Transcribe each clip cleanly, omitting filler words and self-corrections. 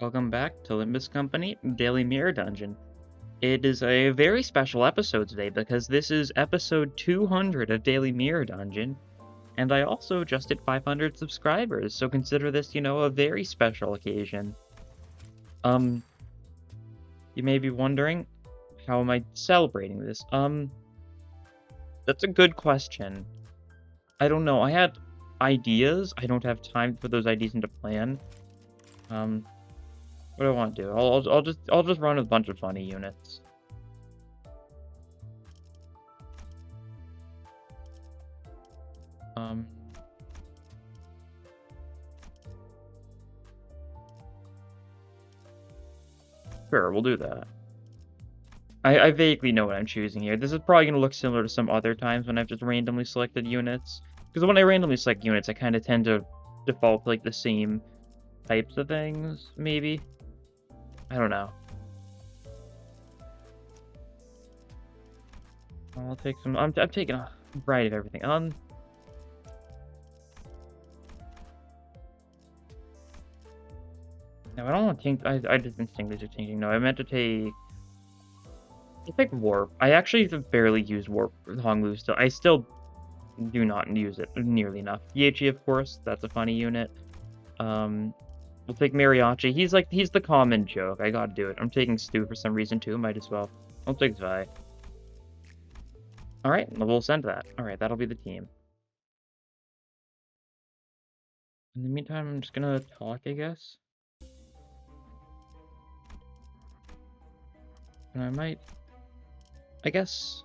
Welcome back to Limbus Company Daily Mirror Dungeon. It is a very special episode today because this is episode 200 of Daily Mirror Dungeon, and I also just hit 500 subscribers, so consider this, a very special occasion. You may be wondering, how am I celebrating this? That's a good question. I don't know, I had ideas, I don't have time to put those ideas into plan. What do I want to do? I'll just run a bunch of funny units. Sure, we'll do that. I vaguely know what I'm choosing here. This is probably going to look similar to some other times when I've just randomly selected units. Because when I randomly select units, I kind of tend to default to, like, the same types of things, maybe? I don't know. I'll take some... I'm taking a variety of everything. No, I don't want to take... I just instinctively just changing. No, I meant to take... I'll take Warp. I actually barely use Warp for Honglu still. I still do not use it nearly enough. Yechi, of course, that's a funny unit. We'll take Mariachi. He's the common joke. I gotta do it. I'm taking Stu for some reason too. Might as well. I'll take Zvi. Alright, we'll send that. Alright, that'll be the team. In the meantime, I'm just gonna talk, I guess. And I guess...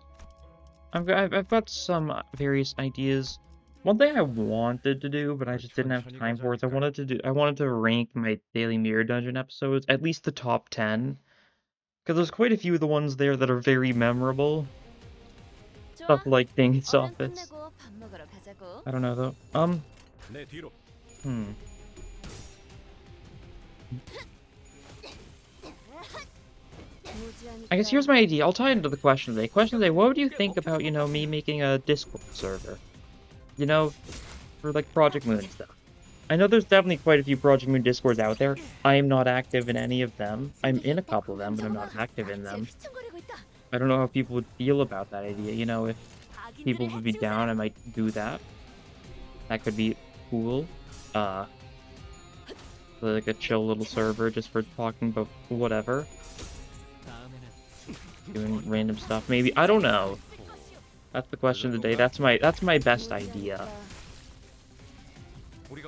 I've got some various ideas. One thing I wanted to do, but I just didn't have time for it, I wanted to rank my Daily Mirror Dungeon episodes, at least the top 10. Because there's quite a few of the ones there that are very memorable. Stuff like Ding's Office. I don't know though. I guess here's my idea. I'll tie into the question today. Question today, what would you think about, me making a Discord server? For like Project Moon and stuff. I know there's definitely quite a few Project Moon Discords out there. I am not active in any of them. I'm in a couple of them, but I'm not active in them. I don't know how people would feel about that idea. If people would be down, I might do that. That could be cool. Like a chill little server just for talking about whatever. Doing random stuff, maybe. I don't know. That's the question of the day. That's my best idea. We're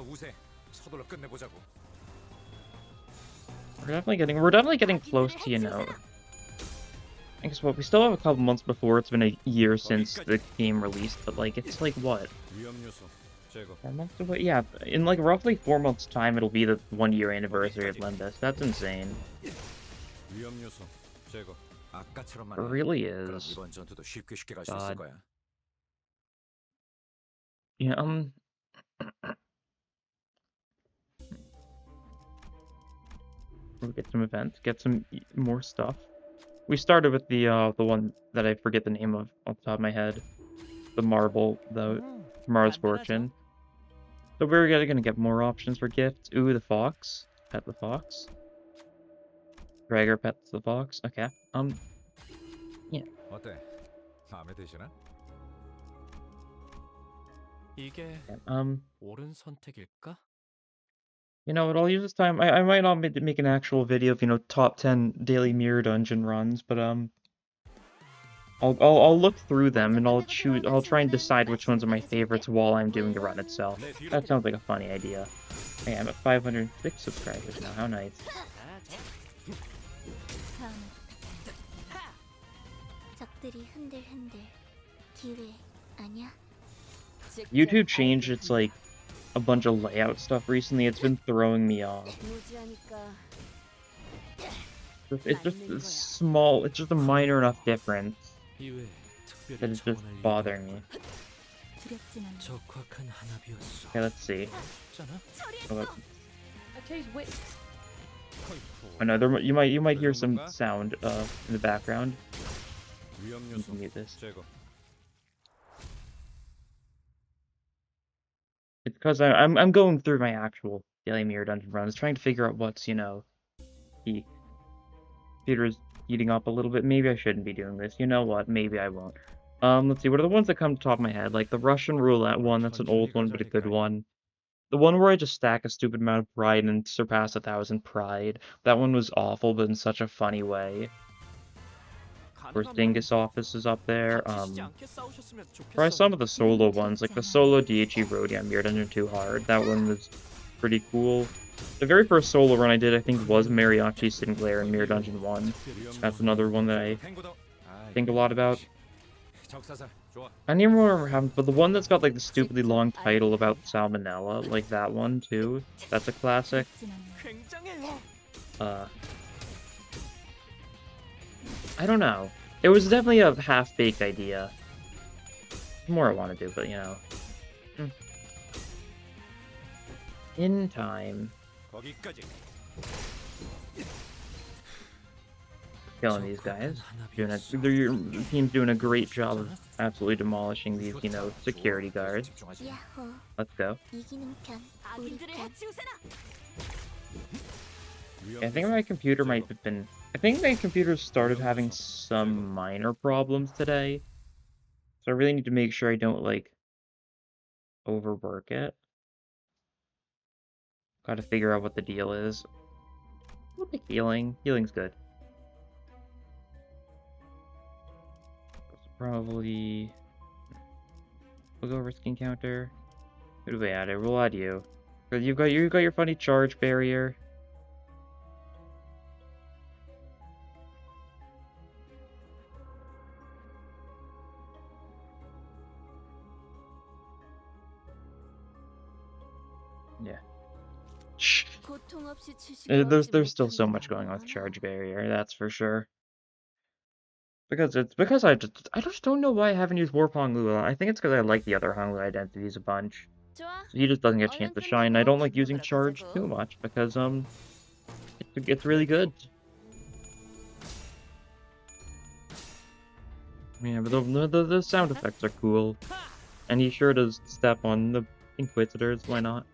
definitely getting close to, I guess what, we still have a couple months before it's been a year since the game released, but like it's like what? 4 months away? Yeah, in like roughly 4 months' time it'll be the 1-year anniversary of Limbus. That's insane. It really is. God. Yeah, we'll get some events, get some more stuff. We started with the one that I forget the name of off the top of my head. The Marble, Tomorrow's Fortune. So we're gonna get more options for gifts. Ooh, the fox. Pet the fox. Gregor pets the fox. Okay. Yeah. You know what, I'll use this time. I might not make an actual video of, top 10 daily mirror dungeon runs, but I'll look through them and I'll try and decide which ones are my favorites while I'm doing the run itself. That sounds like a funny idea. Hey, I'm at 506 subscribers now. How nice. YouTube changed its like a bunch of layout stuff recently. It's been throwing me off. It's just small. It's just a minor enough difference that it's just bothering me. Okay, let's see. Oh no, you might hear some sound in the background. You can mute this. It's because I'm going through my actual daily mirror dungeon runs, trying to figure out what's The computer's heating up a little bit. Maybe I shouldn't be doing this. You know what? Maybe I won't. Let's see. What are the ones that come to the top of my head? Like the Russian roulette one. That's an old one, but a good one. The one where I just stack a stupid amount of pride and surpass 1,000 pride. That one was awful, but in such a funny way. Of course, Dingus Office is up there. Probably some of the solo ones, like the solo DHE Roadie on Mirror Dungeon 2 Hard. That one was pretty cool. The very first solo run I did, I think, was Mariachi Sinclair in Mirror Dungeon 1. That's another one that I think a lot about. I don't even remember what happened, but the one that's got like the stupidly long title about salmonella, like that one too. That's a classic. I don't know. It was definitely a half-baked idea. More I want to do, but you know. In time. Killing these guys. Your team's doing a great job of absolutely demolishing these, you know, security guards. Let's go. I think my computer might have been... I think my computer started having some minor problems today. So I really need to make sure I don't, like, overwork it. Gotta figure out what the deal is. We'll pick healing. Healing's good. Probably... We'll go risk encounter. Who do we add it? We'll add you. You've got your funny charge barrier. Yeah. Shh. There's still so much going on with charge barrier, that's for sure. Because I just don't know why I haven't used Warp Honglu. I think it's because I like the other Honglu identities a bunch. So he just doesn't get a chance to shine. I don't like using charge too much because it's really good. Yeah, but the sound effects are cool, and he sure does step on the Inquisitors. Why not?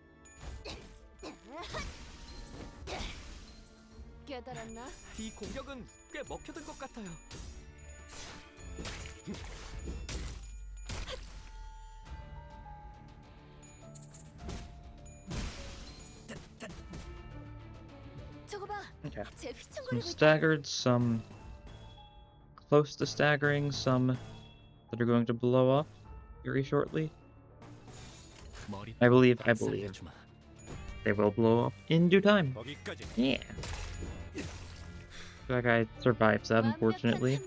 Okay. Some staggered, some close to staggering, some that are going to blow up very shortly. I believe they will blow up in due time. Yeah. That guy survives that, unfortunately.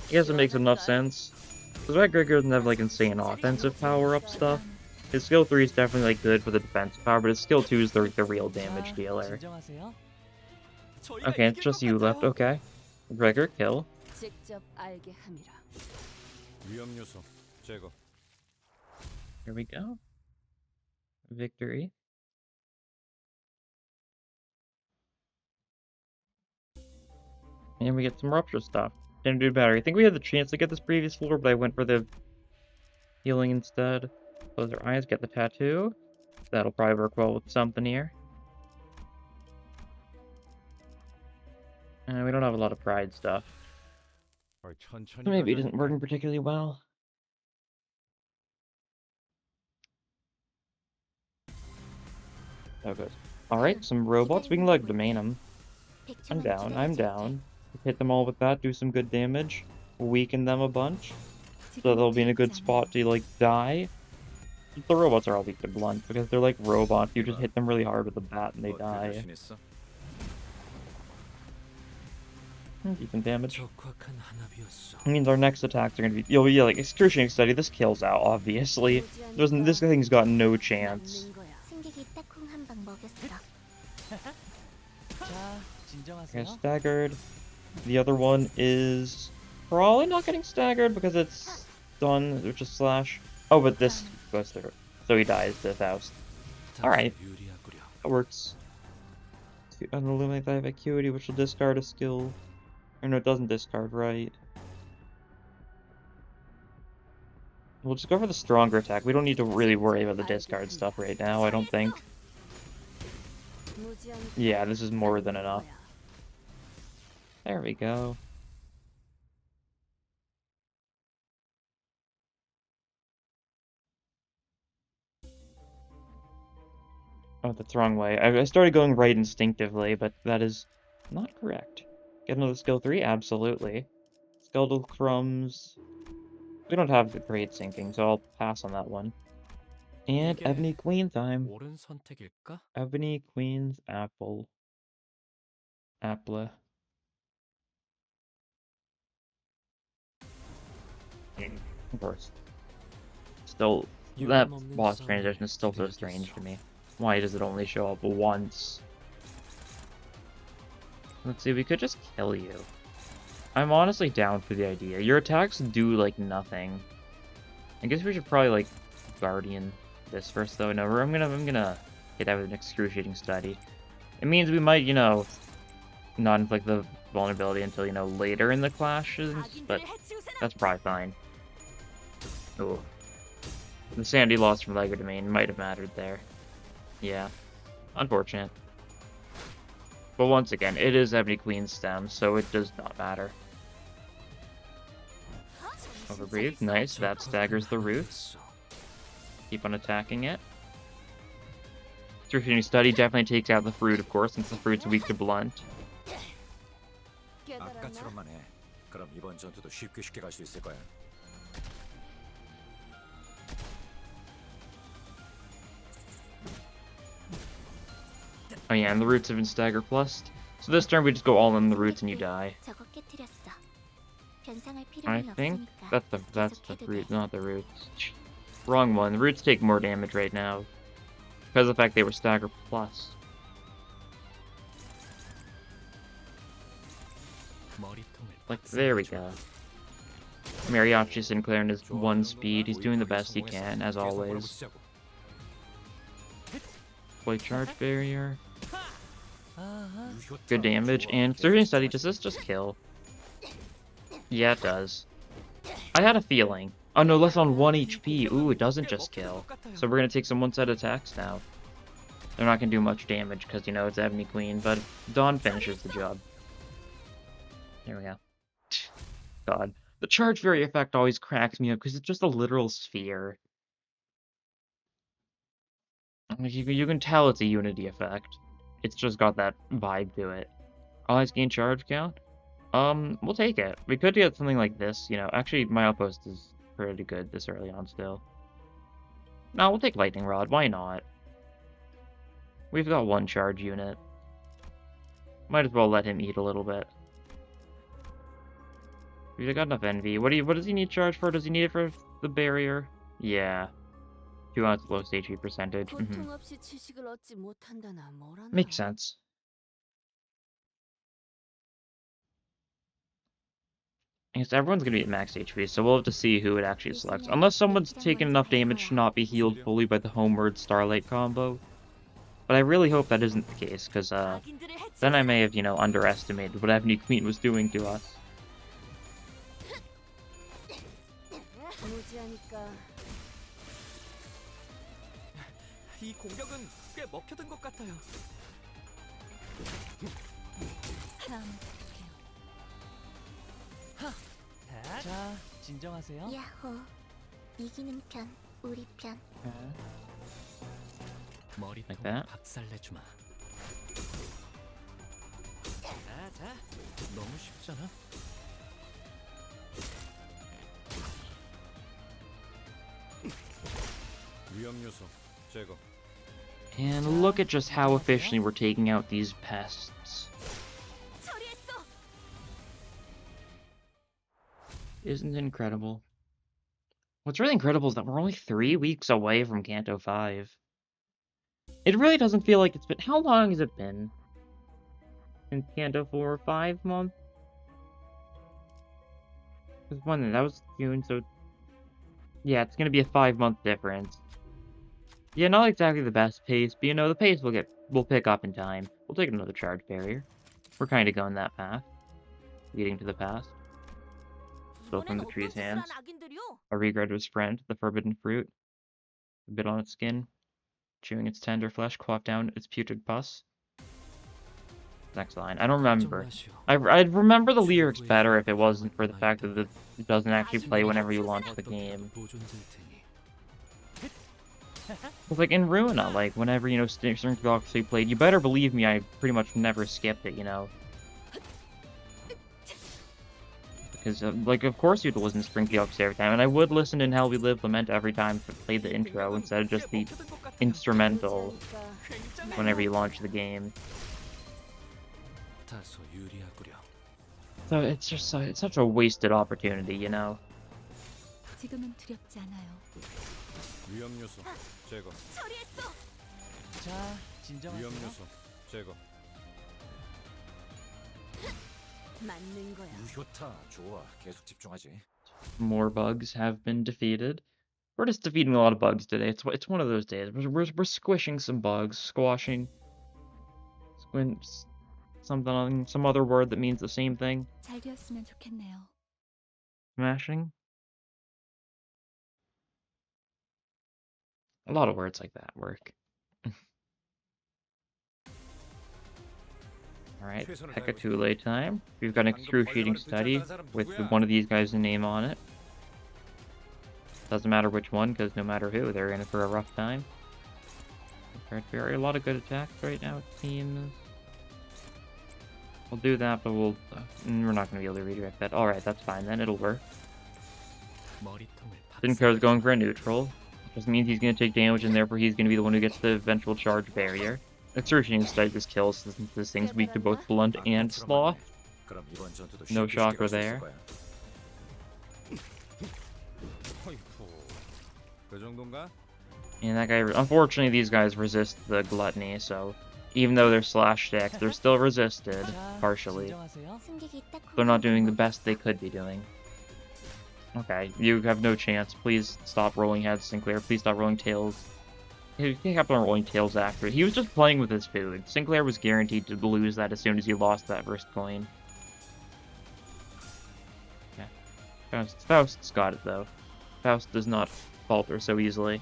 I guess it makes enough sense. Because that Gregor doesn't have like insane offensive power-up stuff. His skill 3 is definitely like good for the defensive power, but his skill 2 is the real damage dealer. Okay, it's just you left. Okay. Gregor, kill. Here we go. Victory. And we get some rupture stuff. Didn't do better. I think we had the chance to get this previous floor, but I went for the healing instead. Close our eyes, get the tattoo. That'll probably work well with something here. We don't have a lot of pride stuff. So maybe it isn't working particularly well. Oh, good. Alright, some robots. We can like domain them. I'm down. Hit them all with that, do some good damage. Weaken them a bunch. So they'll be in a good spot to, like, die. The robots are all weak to blunt, because they're like robots. You just hit them really hard with a bat and they die. Decent damage. It means our next attacks are gonna be... You'll be like, excruciating study, this kills out, obviously. This thing's got no chance. Okay, staggered. The other one is probably not getting staggered because it's done, which is slash. Oh, but this goes through. So he dies to Faust. Alright. That works. Eliminate that acuity, which will discard a skill. Or no, it doesn't discard, right? We'll just go for the stronger attack. We don't need to really worry about the discard stuff right now, I don't think. Yeah, this is more than enough. There we go. Oh, that's the wrong way. I started going right instinctively, but that is not correct. Get another skill 3? Absolutely. Skeletal crumbs. We don't have the great sinking, so I'll pass on that one. And Ebony Queen time. 옳은 선택일까? Ebony Queen's apple. Apple. Of course. Still, that boss transition is still so strange to me. Why does it only show up once? Let's see, we could just kill you. I'm honestly down for the idea. Your attacks do, like, nothing. I guess we should probably, like, Guardian this first, though. No, I'm gonna hit that with an excruciating study. It means we might, you know, not inflict the vulnerability until, you know, later in the clashes, but that's probably fine. Ooh. The sanity loss from Liger Domain might have mattered there. Yeah. Unfortunate. But once again, it is Ebony Queen's stem, so it does not matter. Overbreathe, nice, that staggers the roots. Keep on attacking it. Excruciating Study definitely takes out the fruit, of course, since the fruit's weak to blunt. 아까처럼만 해. 그럼 이번 전투도 쉽게 갈 수 있을 거야. Oh yeah, and the roots have been stagger plussed. So this turn we just go all in the roots and you die. I think that's the fruit, not the roots. Wrong one. The roots take more damage right now. Because of the fact they were stagger plus. Like, there we go. Mariachi Sinclair in his 1 speed. He's doing the best he can, as always. Play charge barrier. Good damage. And Surgeon Study, does this just kill? Yeah, it does. I had a feeling. Oh no, less on 1 HP. Ooh, it doesn't just kill. So we're gonna take some one-side attacks now. They're not gonna do much damage because, you know, it's Ebony Queen, but Dawn finishes the job. There we go. God. The charge barrier effect always cracks me up because it's just a literal sphere. Like, you can tell it's a unity effect. It's just got that vibe to it. Allies gain charge count? We'll take it. We could get something like this, you know. Actually, my outpost is pretty good this early on still. No, we'll take Lightning Rod. Why not? We've got 1 charge unit. Might as well let him eat a little bit. We've got enough envy. What does he need charge for? Does he need it for the barrier? Yeah. 2 ounce low HP percentage. Makes sense. I guess everyone's gonna be at max HP, so we'll have to see who it actually selects. Unless someone's taken enough damage to not be healed fully by the Homeward Starlight combo. But I really hope that isn't the case, because then I may have, you know, underestimated what Ebony Queen was doing to us. 이 공격은 꽤 먹혀든 것 같아요. 자, 진정하세요. 야호, 이기는 편, 우리 편. 머리통 박살내주마. 자, 너무 쉽잖아. 위험 요소 제거. And look at just how efficiently we're taking out these pests. Isn't it incredible? What's really incredible is that we're only 3 weeks away from Kanto 5. It really doesn't feel like it's been... How long has it been? In Kanto 4? 5 months? That was June, so... Yeah, it's gonna be a 5-month difference. Yeah, not exactly the best pace, but you know, the pace will pick up in time. We'll take another charge barrier. We're kinda going that path. Leading to the past. Still from the tree's hands. A regret of his friend, the forbidden fruit. A bit on its skin. Chewing its tender flesh, quaff down its putrid pus. Next line. I don't remember. I'd remember the lyrics better if it wasn't for the fact that it doesn't actually play whenever you launch the game. But like in Ruina, like whenever, you know, String Galaxy played, you better believe me, I pretty much never skipped it, you know. Because, like, of course you'd listen to String Galaxy every time, and I would listen to In Hell We Live Lament every time to play the intro instead of just the instrumental whenever you launch the game. So it's just it's such a wasted opportunity, you know. 지금은 두렵지 않아요. 위험 요소 제거. 자, 진정하세요. 위험 요소 제거. 맞는 거야. 유효타 좋아. 계속 집중하지. More bugs have been defeated. We're just defeating a lot of bugs today. It's one of those days. We're squishing some bugs, squashing, some other word that means the same thing. 잘 되었으면 좋겠네요. Smashing. A lot of words like that work. Alright, Hecatule time. We've got an excruciating study with one of these guys' name on it. Doesn't matter which one, because no matter who, they're in it for a rough time. A lot of good attacks right now, it seems. We'll do that, but we're not going to be able to redirect that. Alright, that's fine then, it'll work. Sincar's going for a neutral. Which means he's going to take damage, and therefore he's going to be the one who gets the eventual charge barrier. Excruciating strike this kills, since this thing's weak to both blunt and sloth. No shocker there. And that guy, unfortunately, these guys resist the gluttony, so even though they're slash decks, they're still resisted, partially. They're not doing the best they could be doing. Okay, you have no chance. Please stop rolling heads, Sinclair. Please stop rolling tails. He kept on rolling tails after it. He was just playing with his food. Sinclair was guaranteed to lose that as soon as he lost that first coin. Yeah. Faust's got it, though. Faust does not falter so easily.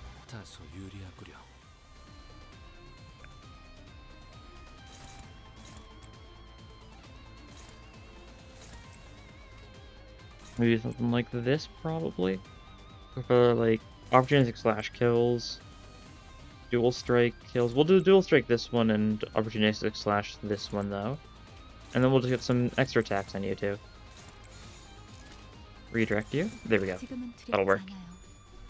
Maybe something like this, probably. For, like, opportunistic slash kills. Dual strike kills. We'll do dual strike this one and opportunistic slash this one, though. And then we'll just get some extra attacks on you, too. Redirect you. There we go. That'll work.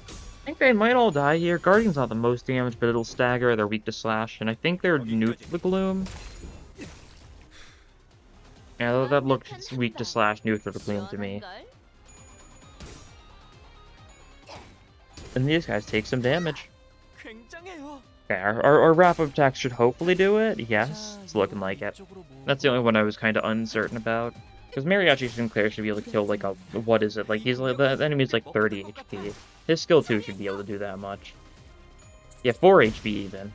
I think they might all die here. Guardian's not the most damage, but it'll stagger. They're weak to slash, and I think they're new to the gloom. Yeah, that looked weak to slash, neutral to gloom to me. And these guys take some damage. Okay, our wrap-up attack should hopefully do it. Yes, it's looking like it. That's the only one I was kind of uncertain about. Because Mariachi Sinclair should be able to kill, like, a... What is it? Like, he's like... The enemy's like 30 HP. His skill 2 should be able to do that much. Yeah, 4 HP even.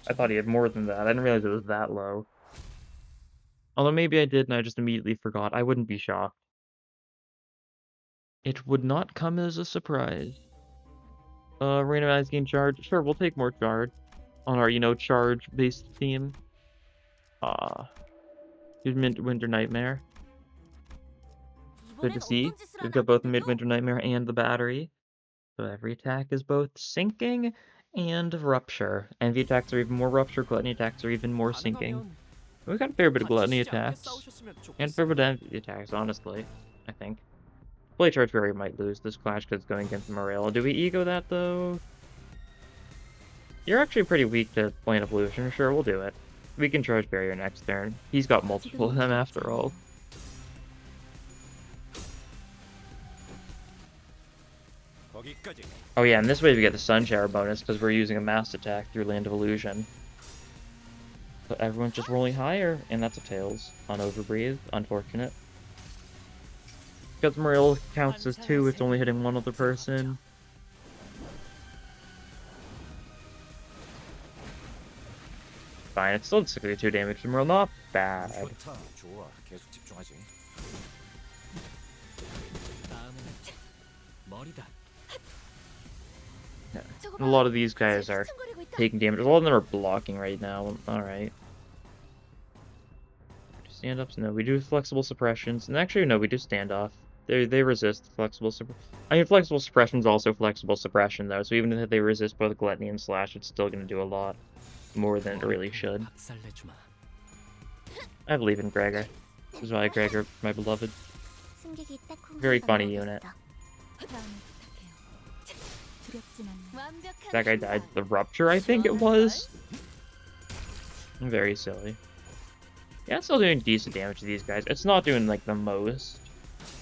I thought he had more than that. I didn't realize it was that low. Although maybe I did and I just immediately forgot. I wouldn't be shocked. It would not come as a surprise. Randomized game charge. Sure, we'll take more charge. On our, you know, charge-based theme. Here's Midwinter Nightmare. Good to see. We've got both the Midwinter Nightmare and the battery. So every attack is both sinking and rupture. Envy attacks are even more rupture, gluttony attacks are even more sinking. We've got a fair bit of gluttony attacks. And a fair bit of envy attacks, honestly. I think. Blade Charge Barrier might lose this clash because it's going against Morale. Do we ego that, though? You're actually pretty weak to Plane of Illusion. Sure, we'll do it. We can Charge Barrier next turn. He's got multiple of them after all. Oh yeah, and this way we get the Sun Shower bonus because we're using a mass attack through Land of Illusion. But everyone's just rolling higher, and that's a Tails on Overbreathe. Unfortunate. Because Morale counts as 2, it's only hitting one other person. Fine, it's still 62 damage to Morale, not bad. Yeah. A lot of these guys are taking damage. A lot of them are blocking right now. Alright. Stand-ups? No, we do flexible suppressions. And actually, no, we do standoff. They resist flexible I mean, flexible suppression's also flexible suppression, though, so even if they resist both gluttony and slash, it's still going to do a lot more than it really should. I believe in Gregor. This is why Gregor, my beloved. 승객이 딱 Very funny unit. That guy died the rupture, I think it was. Very silly. Yeah, it's still doing decent damage to these guys. It's not doing, like, the most.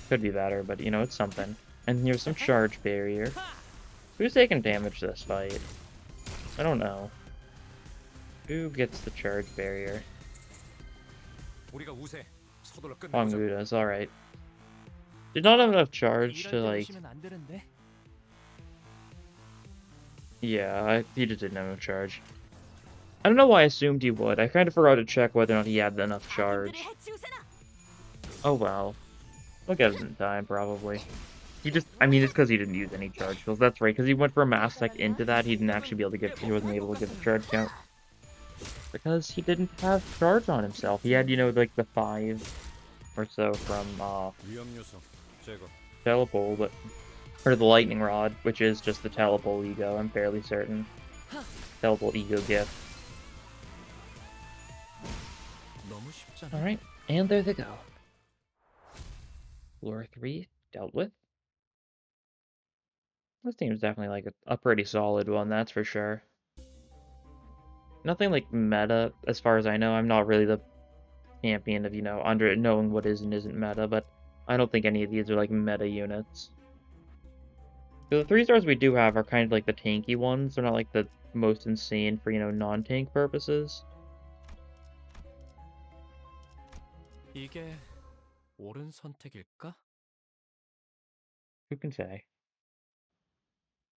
Could be better, but, you know, it's something. And here's some charge barrier. Who's taking damage this fight? I don't know. Who gets the charge barrier? Pangudas, alright. Did not have enough charge to, like... Yeah, he just didn't have enough charge. I don't know why I assumed he would. I kind of forgot to check whether or not he had enough charge. Oh well. We'll get it in time, probably. He just... I mean, it's because he didn't use any charge kills. That's right, because he went for a mass tech into that, he didn't actually be able to get... He wasn't able to get the charge count. Because he didn't have charge on himself. He had, you know, like the 5 or so from, Telepole, but... Or the Lightning Rod, which is just the Telepole Ego, I'm fairly certain. Telepole Ego gift. Alright, and there they go. Floor 3, dealt with. This team is definitely like a pretty solid one, that's for sure. Nothing like meta, as far as I know. I'm not really the champion of, you know, knowing what is and isn't meta, but I don't think any of these are like meta units. So the 3-stars we do have are kind of like the tanky ones. They're not like the most insane for, you know, non-tank purposes. 이게 옳은 선택일까? Who can say?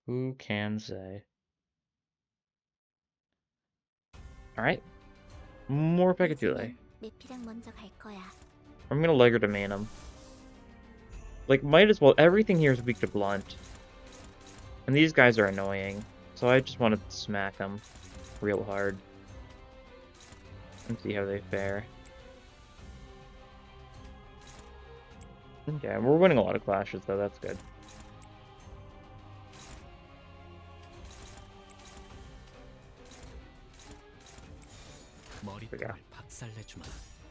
Who can say? Alright. More Pekatule. 내피랑 먼저 갈 거야. I'm gonna Legger to main him. Like, might as well. Everything here is weak to blunt. And these guys are annoying. So I just want to smack them real hard. And see how they fare. Okay, we're winning a lot of clashes though, that's good.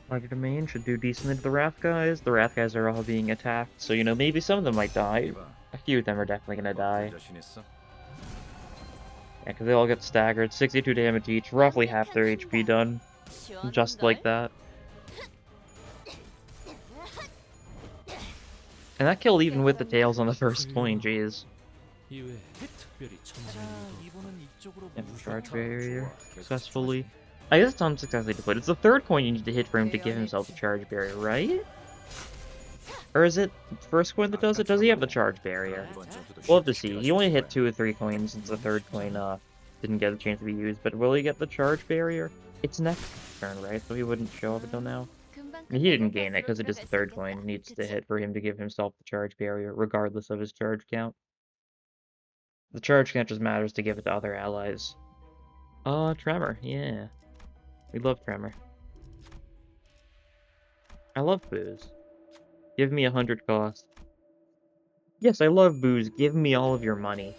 Legger to main should do decently to the Wrath guys. The Wrath guys are all being attacked, so you know, maybe some of them might die. A few of them are definitely gonna die. Yeah, because they all get staggered. 62 damage each, roughly half their HP done. Just like that. And that killed even with the tails on the first coin, jeez. Charge barrier successfully. I guess it's unsuccessfully deployed. It's the 3rd coin you need to hit for him to give himself the charge barrier, right? Or is it the 1st coin that does it? Does he have the charge barrier? We'll have to see. He only hit 2 or 3 coins since the 3rd coin didn't get a chance to be used, but will he get the charge barrier? It's next turn, right? So he wouldn't show up until now. I mean, he didn't gain it because it is the 3rd coin. It needs to hit for him to give himself the charge barrier, regardless of his charge count. The charge count just matters to give it to other allies. Tremor, yeah. We love Tremor. I love booze. Give me 100 cost. Yes, I love booze. Give me all of your money.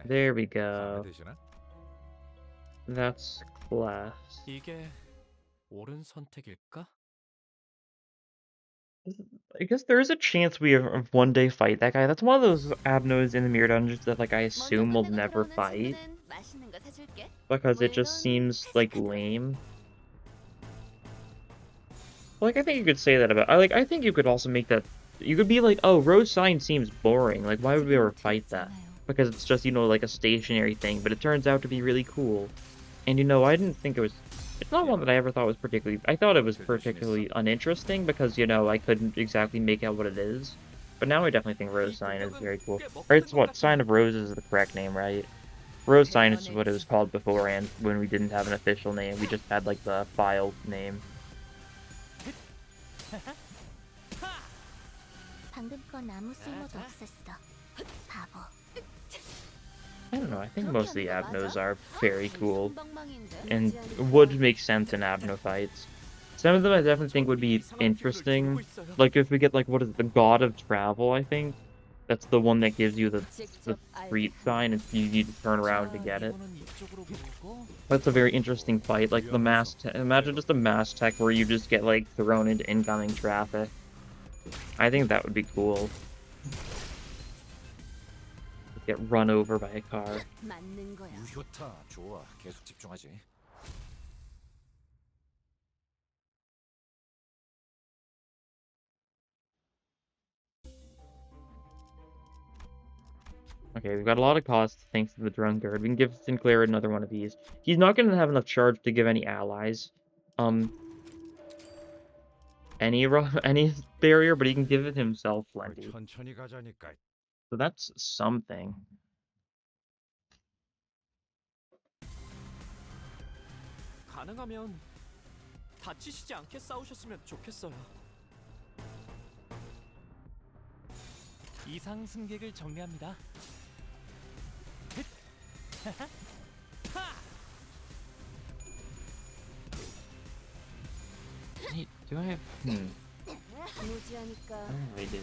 There we go. That's class. 이게 옳은 선택일까? I guess there is a chance we one day fight that guy. That's one of those abnos in the mirror dungeons that like I assume we'll never fight. Because it just seems like lame. Like I think you could say that about I think you could also make that you could be like, oh, Rose Sign seems boring. Like why would we ever fight that? Because it's just, you know, like a stationary thing, but it turns out to be really cool. And you know, I didn't think it was it's not one that I ever thought was particularly... I thought it was particularly uninteresting because, you know, I couldn't exactly make out what it is. But now I definitely think Rose Sign is very cool. Or it's what? Sign of Roses is the correct name, right? Rose Sign is what it was called beforehand when we didn't have an official name. We just had, like, the file name. I don't know, I think most of the Abnos are very cool, and would make sense in Abno fights. Some of them I definitely think would be interesting. Like if we get like, what is it, the God of Travel, I think? That's the one that gives you the street sign and you need to turn around to get it. That's a very interesting fight, like the imagine just a mass tech where you just get like thrown into incoming traffic. I think that would be cool. Get run over by a car. 유효타 좋아. 계속 집중하지. Okay, we've got a lot of costs thanks to the drunkard. We can give Sinclair another one of these. He's not going to have enough charge to give any allies. Any barrier, but he can give it himself plenty. 천천히 가자니까. So that's something. 가능하면 다치시지 않게 싸우셨으면 좋겠어요. 이상 승객을 정리합니다. Do I have... I don't really do.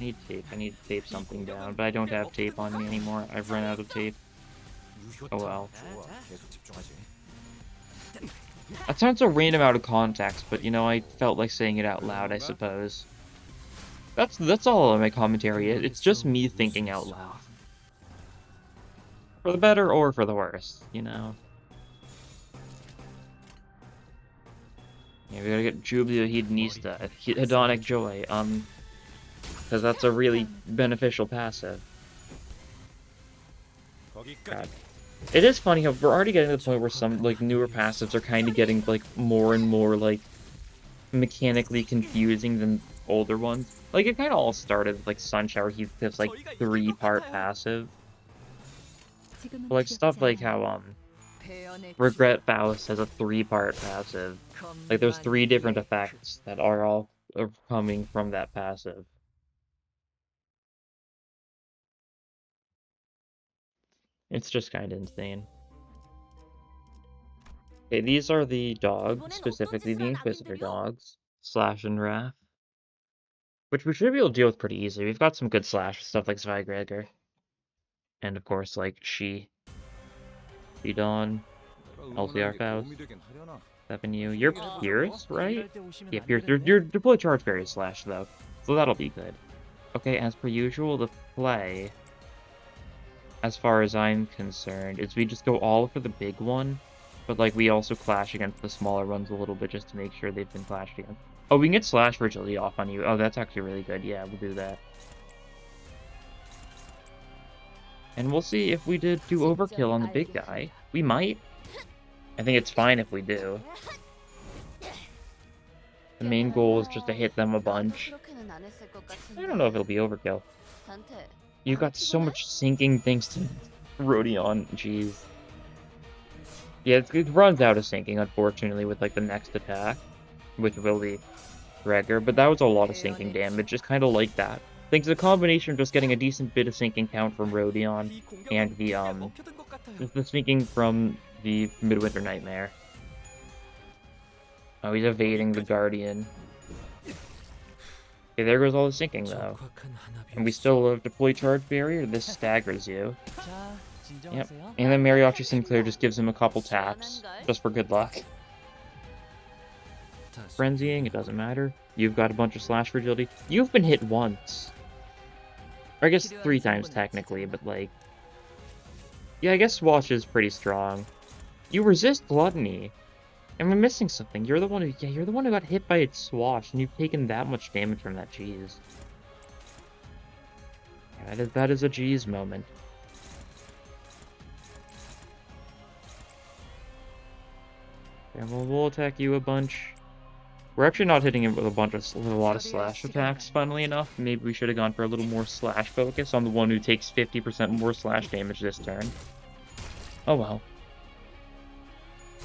I need tape. I need to tape something down, but I don't have tape on me anymore. I've run out of tape. Oh well. That sounds so random out of context, but you know, I felt like saying it out loud, I suppose. That's all of my commentary. It's just me thinking out loud. For the better or for the worse, you know. Yeah, we gotta get Jubilo Hedonista, Hedonic Joy, because that's a really beneficial passive. God. It is funny how we're already getting to the point where some, like, newer passives are kind of getting, like, more and more, like, mechanically confusing than older ones. Like, it kind of all started with, like, Sunshower Heathcliff's, like, 3-part passive. But, like, stuff like how, Regret Faust has a 3-part passive. Like, there's 3 different effects that are all coming from that passive. It's just kind of insane. Okay, these are the dogs, specifically the Inquisitor dogs. Slash and Wrath. Which we should be able to deal with pretty easily. We've got some good slash stuff like Zweigregger. And of course, like, Dawn, LCR Faust, Avenue. You're Pierce, right? Yeah, Pierce. You're deploy charge fairy slash, though. So that'll be good. Okay, as per usual, the play, as far as I'm concerned, is we just go all for the big one, but like we also clash against the smaller ones a little bit just to make sure they've been clashed against. Oh, we can get slash fragility off on you. Oh, that's actually really good. Yeah, we'll do that. And we'll see if we do overkill on the big guy. We might. I think it's fine if we do. The main goal is just to hit them a bunch. I don't know if it'll be overkill. You've got so much sinking thanks to Rodion, jeez. Yeah, it runs out of sinking, unfortunately, with, like, the next attack, which will be Gregor, but that was a lot of sinking damage, just kind of like that. I think it's a combination of just getting a decent bit of sinking count from Rodion, and the sinking from the Midwinter Nightmare. Oh, he's evading the Guardian. Okay, there goes all the sinking, though. And we still have deploy charge barrier. This staggers you. Yep. And then Mariachi Sinclair just gives him a couple taps, just for good luck. Frenzying, it doesn't matter. You've got a bunch of slash fragility. You've been hit once. Or I guess 3 times technically, but like... Yeah, I guess Swash is pretty strong. You resist Gluttony. And we're missing something. You're the one who, yeah, you're the one who got hit by its Swash, and you've taken that much damage from that. Jeez. Yeah, that is a Jeez moment. Yeah, well, we'll attack you a bunch. We're actually not hitting him with a lot of slash attacks, funnily enough. Maybe we should have gone for a little more slash focus on the one who takes 50% more slash damage this turn. Oh well.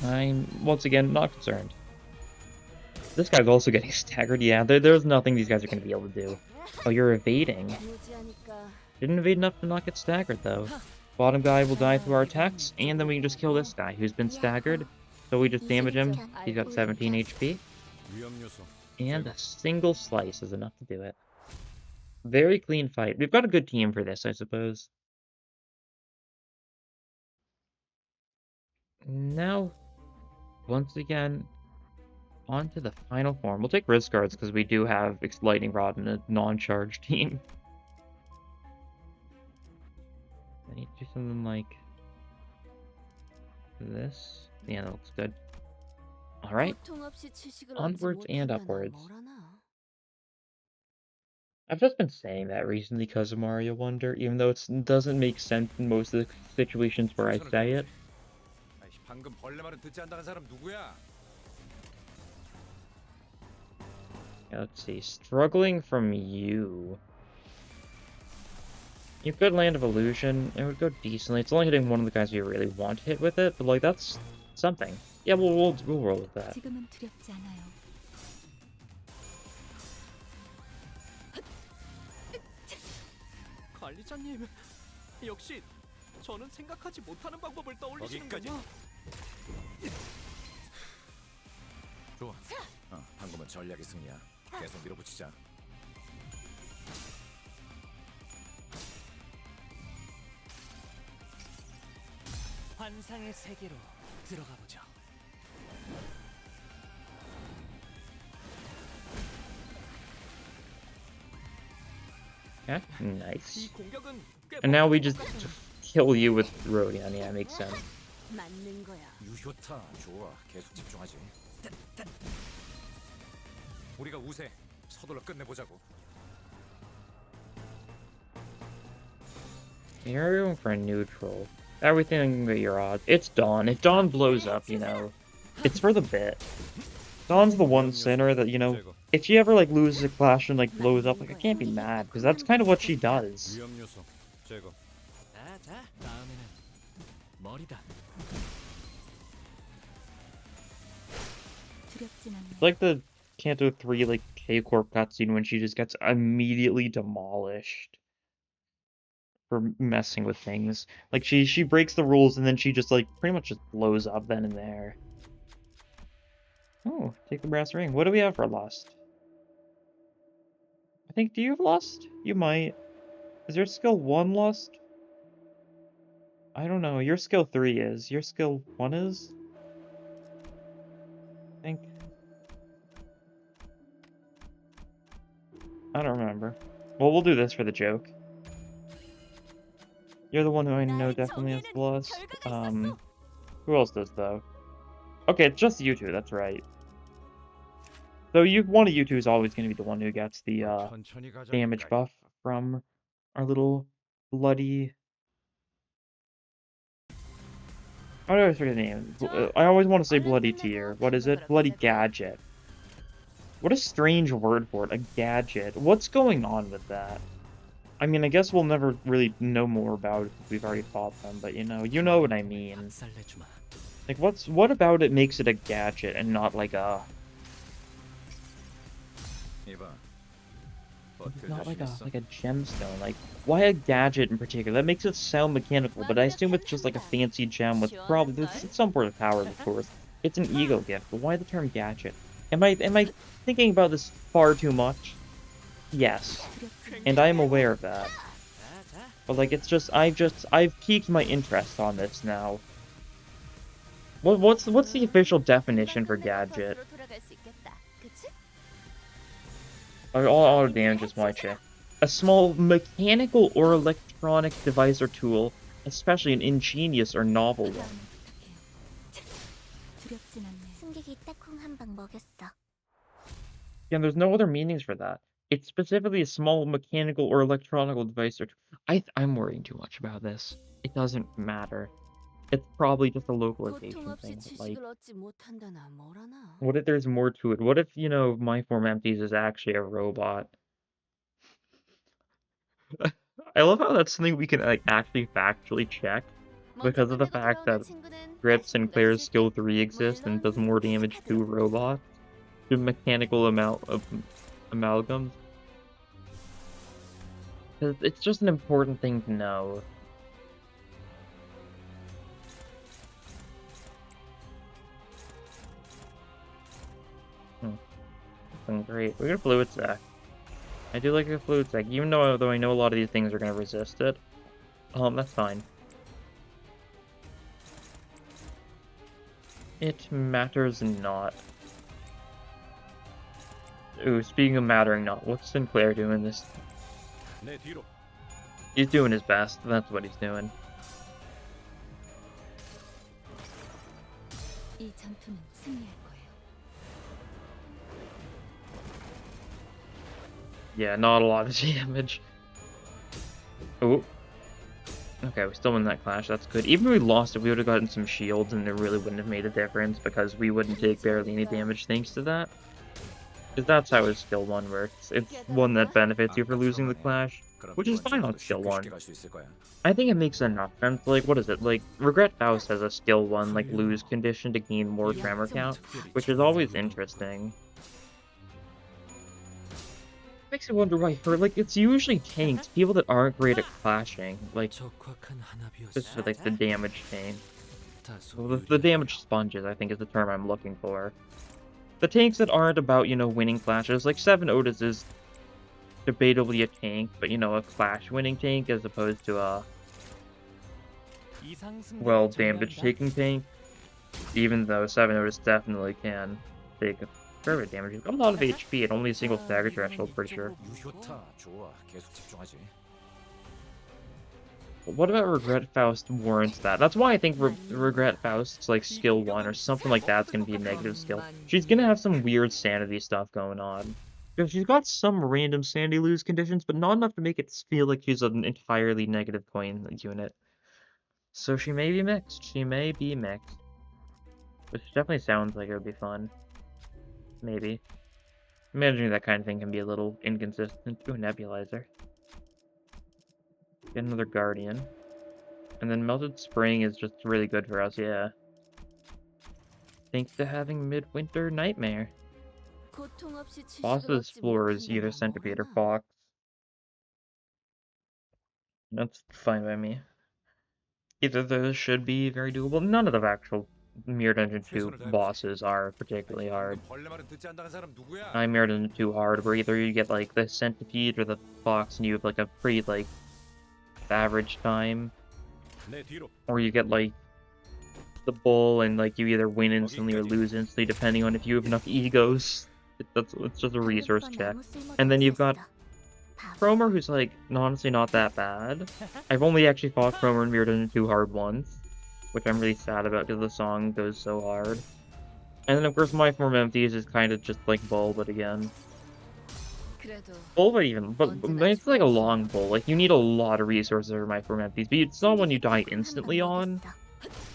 I'm, once again, not concerned. This guy's also getting staggered. Yeah, there's nothing these guys are going to be able to do. Oh, you're evading. Didn't evade enough to not get staggered, though. Bottom guy will die through our attacks, and then we can just kill this guy who's been staggered. So we just damage him. He's got 17 HP. 위험 요소. And a single slice is enough to do it. Very clean fight. We've got a good team for this, I suppose. Now, once again, on to the final form. We'll take Risk Guards because we do have Lightning Rod in a non-charge team. I need to do something like this. Yeah, that looks good. Alright, onwards and upwards. I've just been saying that recently because of Mario Wonder, even though it doesn't make sense in most of the situations where I say it. 방금 벌레 말은 듣지 않다는 사람 누구야? Yeah, let's see. Struggling from you. You could land of illusion. It would go decently. It's only hitting one of the guys you really want to hit with it, but like that's something. Yeah, we'll roll with that. 지금은 두렵지 않아요. 관리자님, 역시 저는 생각하지 못하는 방법을 떠올리시는군요. 좋아. 방금은 전략의 승리야. 계속 밀어붙이자. 환상의 세계로 들어가 보죠. Yeah, nice. 이 공격은 꽤 And now we just kill you with Rodion. Yeah, makes sense. 맞는 거야. 유효타 좋아. 계속 집중하지. 우리가 우세. 서둘러 끝내보자고. You're going for a neutral. Everything but your odds. It's Dawn. If Dawn blows up, you know, it's for the bit. Dawn's the one sinner that, you know, if she ever, like, loses a clash and, like, blows up, like, I can't be mad, because that's kind of what she does. 위험 요소 제거. 자, 다음에는 머리다. 두렵진 않네. It's like the Kanto 3, like, K-Corp cutscene when she just gets immediately demolished for messing with things. Like, she breaks the rules and then she just, like, pretty much just blows up then and there. Oh, take the brass ring. What do we have for Lust? I think, do you have Lust? You might. Is your skill 1 Lust? I don't know. Your skill 3 is. Your skill 1 is? I think. I don't remember. Well, we'll do this for the joke. You're the one who I know definitely has Lust. Who else does, though? Okay, it's just you two, that's right. So one of you two is always going to be the one who gets the 천천히 가자. damage buff from our little bloody... I always forget the name. I always want to say bloody tier. What is it? Bloody gadget. What a strange word for it, a gadget. What's going on with that? I mean, I guess we'll never really know more about it if we've already fought them, but you know what I mean. 박살내주마. Like, what about it makes it a gadget and not like a... 이봐. Not like a gemstone. Like, why a gadget in particular? That makes it sound mechanical, but I assume it's just like a fancy gem with probably some sort of power, of course. It's an ego gift, but why the term gadget? Am I thinking about this far too much? Yes, and I am aware of that. But like, it's just I've piqued my interest on this now. What's the official definition for gadget? All auto damage is my check. A small mechanical or electronic device or tool, especially an ingenious or novel one. 두렵진 않네. 승객이 딱콩 한 방 먹였어. Again, there's no other meanings for that. It's specifically a small mechanical or electronical device or I'm worrying too much about this. It doesn't matter. It's probably just a localization thing. Like, what if there's more to it? What if, you know, My Form Empties is actually a robot? I love how that's something we can, like, actually factually check because of the fact that Grip Sinclair's skill 3 exists and does more damage to robots, to mechanical amalgams. It's just an important thing to know. nothing great. We got a fluid sac. I do like a fluid sac, even though I know a lot of these things are gonna resist it. That's fine. It matters not. Ooh, speaking of mattering not, what's Sinclair doing this? He's doing his best, that's what he's doing. 이 전투는 승리할 거예요. Yeah, not a lot of damage. Oh. Okay, we still win that clash, that's good. Even if we lost it, we would have gotten some shields and it really wouldn't have made a difference because we wouldn't take barely any damage thanks to that. Because that's how his skill 1 works. It's one that benefits you for losing the clash, which is fine on skill 1. I think it makes enough sense. Like, what is it? Like, Regret Faust has a skill 1, like, lose condition to gain more tremor count, which is always interesting. Makes me wonder why her, like, it's usually tanks, people that aren't great at clashing, like, just for, like, the damage tank. Well, the damage sponges, I think, is the term I'm looking for. The tanks that aren't about, you know, winning clashes, like 7 Otis is debatably a tank, but, you know, a clash-winning tank as opposed to a, well, damage-taking tank, even though 7 Otis definitely can take fair bit of damage. He's got a lot of HP and only a single stagger threshold, pretty sure. But what about Regret Faust warrants that? That's why I think Regret Faust's like skill 1 or something like that's gonna be a negative skill. She's gonna have some weird sanity stuff going on. Because she's got some random sanity lose conditions, but not enough to make it feel like she's an entirely negative coin unit. So she may be mixed. She may be mixed. Which definitely sounds like it would be fun. Maybe. Imagining that kind of thing can be a little inconsistent. Ooh, Nebulizer. Get another Guardian. And then Melted Spring is just really good for us, yeah. Thanks to having Midwinter Nightmare. Boss's floor is either Centipede or Fox. That's fine by me. Either of those should be very doable. None of the actual Mirror Dungeon 2 bosses are particularly hard. Mirror Dungeon 2 hard, where either you get like the Centipede or the Fox and you have like a pretty like average time, or you get like the Bull and like you either win instantly or lose instantly depending on if you have enough egos. It's just a resource check. And then you've got Cromer, who's like honestly not that bad. I've only actually fought Cromer in Mirror Dungeon 2 hard once, which I'm really sad about because the song goes so hard. And then of course My Form Empties is kind of just like Bull, but again. Bull, but it's like a long Bull. Like, you need a lot of resources for My Form Empties, but it's not one you die instantly on.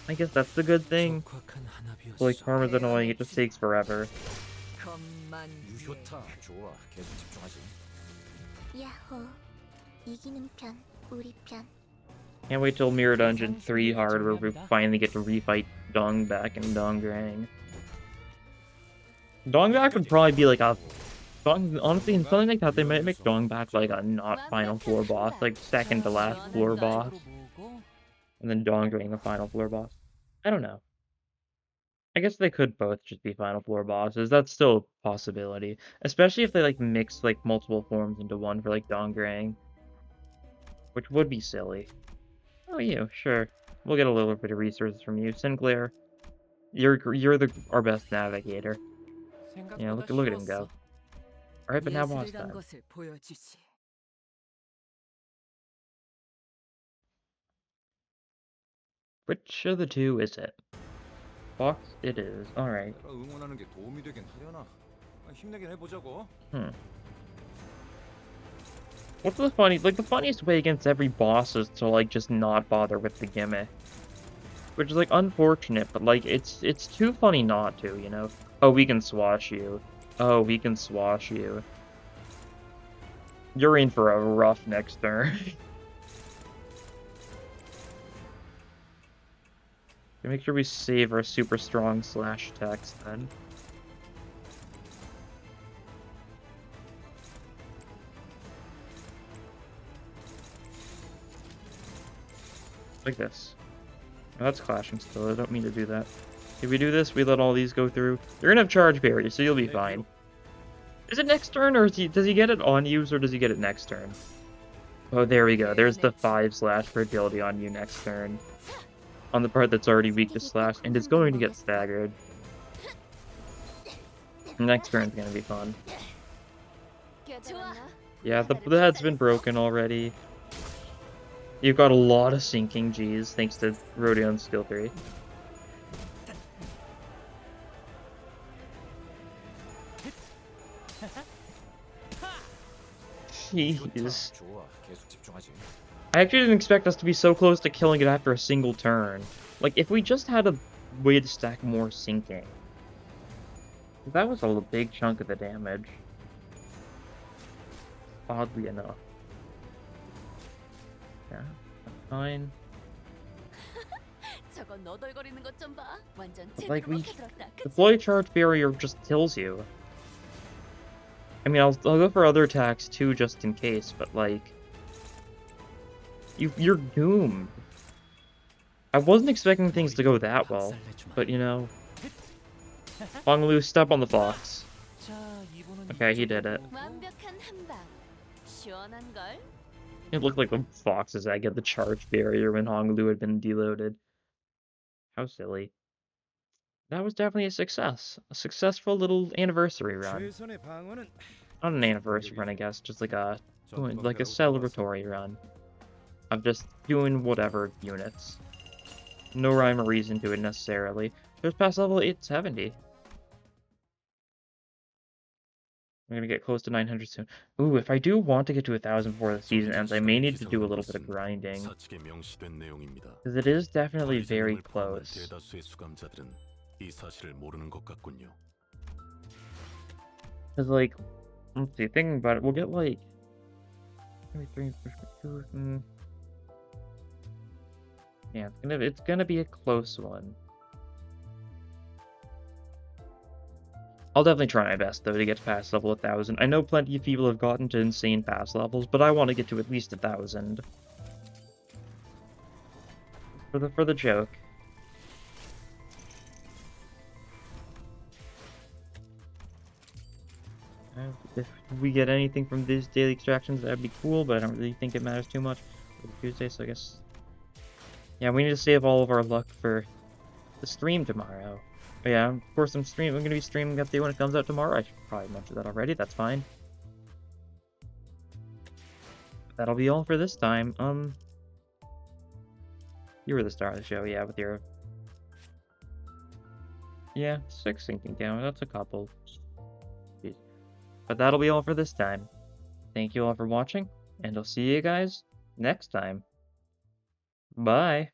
I guess that's the good thing. So, like, Karma's annoying, it just takes forever. Can't wait till Mirror Dungeon 3 hard, where we finally get to refight Dongbak and Dongrang. Dongbak would probably be like a... Honestly, in something like that, they might make Dongbak like a not final floor boss, like second to last floor boss. And then Dongrang the final floor boss. I don't know. I guess they could both just be final floor bosses. That's still a possibility. Especially if they like mix like multiple forms into one for like Dongrang. Which would be silly. Oh, you, sure. We'll get a little bit of resources from you. Sinclair, you're our best navigator. Yeah, look at him go. Alright, but now boss time. Which of the two is it? Fox it is. Alright. What's the the funniest way against every boss is to like just not bother with the gimmick. Which is like unfortunate, but like it's too funny not to, you know? Oh, we can swash you. Oh, we can swash you. You're in for a rough next turn. Make sure we save our super strong slash text then. Like this. Oh, that's clashing still, I don't mean to do that. If we do this, we let all these go through. You're gonna have charge barriers, so you'll be fine. Is it next turn, or does he get it on use, or does he get it next turn? Oh, there we go. There's the 5 slash for agility on you next turn. On the part that's already weak to slash, and it's going to get staggered. Next turn's gonna be fun. Yeah, the head's been broken already. You've got a lot of sinking G's thanks to Rodion's skill 3. Jeez. I actually didn't expect us to be so close to killing it after a single turn. Like, if we just had a way to stack more sinking. That was a big chunk of the damage. Oddly enough. Yeah, that's fine. Like, deploy charge barrier just kills you. I mean, I'll go for other attacks too, just in case, but like... You're doomed. I wasn't expecting things to go that well, but you know... Honglu, step on the fox. Okay, he did it. It looked like the fox's egg had the charge barrier when Honglu had been deloaded. How silly. That was definitely a success. A successful little anniversary run. Not an anniversary run, I guess, just like a celebratory run. Of just doing whatever units. No rhyme or reason to it necessarily. Just past level 870. I'm gonna get close to 900 soon. Ooh, if I do want to get to 1,000 before the season ends, I may need to do a little bit of grinding. Because it is definitely very close. Because, like, let's see, thinking about it, we'll get, like... Yeah, it's gonna be a close one. I'll definitely try my best, though, to get past level 1,000. I know plenty of people have gotten to insane pass levels, but I want to get to at least 1,000. For the joke. If we get anything from these daily extractions, that'd be cool, but I don't really think it matters too much. It's Tuesday, so I guess... Yeah, we need to save all of our luck for the stream tomorrow. But yeah, of course I'm going to be streaming that day when it comes out tomorrow. I should probably mention that already, that's fine. That'll be all for this time. You were the star of the show, yeah, with your... Yeah, 6 sinking down, that's a couple. Jeez. But that'll be all for this time. Thank you all for watching, and I'll see you guys next time. Bye!